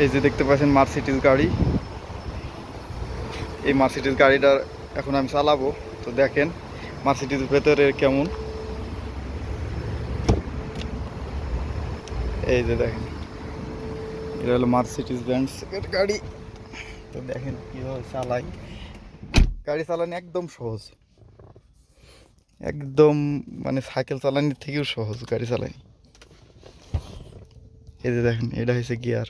এই যে দেখতে পাচ্ছেন মার্সিডিজ গাড়ি। এই মার্সিডিজ গাড়িটা এখন আমি চালাবো, তো দেখেন মার্সিডিজ ভেতরে কেমন। এই যে দেখেন, এটা হলো মার্সিডিজ বেঞ্জ এর গাড়ি। তো দেখেন কীভাবে চালাই। গাড়ি চালানো একদম সহজ, একদম মানে সাইকেল চালানোর থেকেও সহজ গাড়ি চালানি। এই যে দেখেন, এটা হচ্ছে গিয়ার।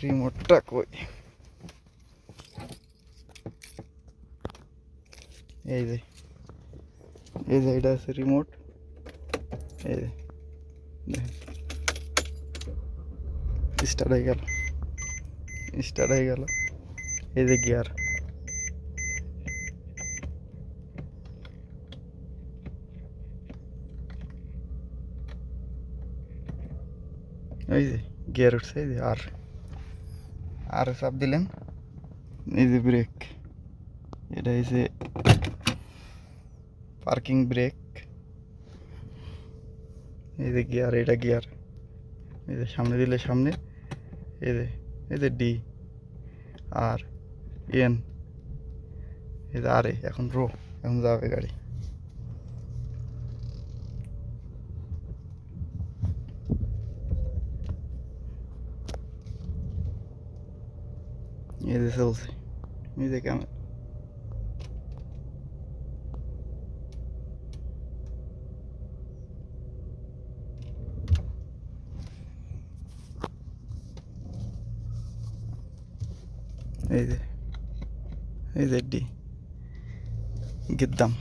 রিমোটটা কই? এই যে এটা আছে রিমোট। এই যে দেখেন, স্টার্ট হয়ে গেল, স্টার্ট হয়ে গেল। এই যে গিয়ার। এই যে গিয়ার উঠছে। এই যে আর চাপ দিলেন, এই যে ব্রেক। এটা হচ্ছে পার্কিং ব্রেক। এই যে গিয়ার, এটা গিয়ার। এই যে সামনে দিলে সামনে। এই যে ডি, আর এন। এই যে আরে, এখন রো, এখন যাবে গাড়ি। এই যে চলছে, এই যে ক্যামেরা। এই যে ডি, গিদ্দাম।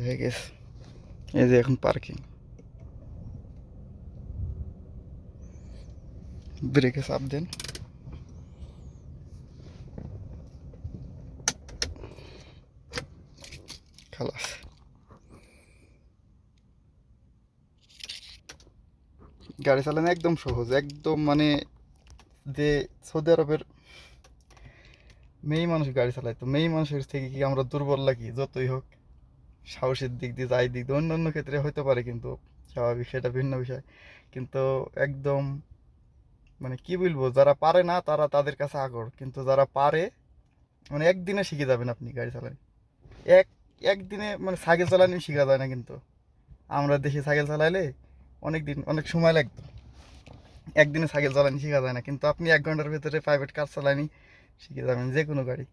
হয়ে গেছে। এই যে এখন পার্কিং। ব্রেকে চাপ দেন, খালাস। গাড়ি চালানো একদম সহজ, একদম মানে যে সৌদি আরবের মেয়ে মানুষ গাড়ি চালায়, তো মেয়ে মানুষের থেকে কি আমরা দুর্বল লাগি? যতই হোক, সাহসের দিক দিয়ে, যাই দিক দিয়ে, অন্যান্য ক্ষেত্রে হতে পারে, কিন্তু স্বাভাবিক, সেটা ভিন্ন বিষয়। কিন্তু একদম মানে কি বলবো, যারা পারে না তারা তাদের কাছে আগড়, কিন্তু যারা পারে মানে একদিনে শিখে যাবেন আপনি গাড়ি চালানো। এক একদিনে মানে সাইকেল চালানো শেখা যায় না, কিন্তু আমরা দেশে সাইকেল চালাইলে অনেক দিন, অনেক সময় লাগতো। একদিনে সাইকেল চালানি শেখা যায় না, কিন্তু আপনি 1 ঘন্টার ভেতরে প্রাইভেট কার চালানি শিখে যাবেন, যে কোনো গাড়ি।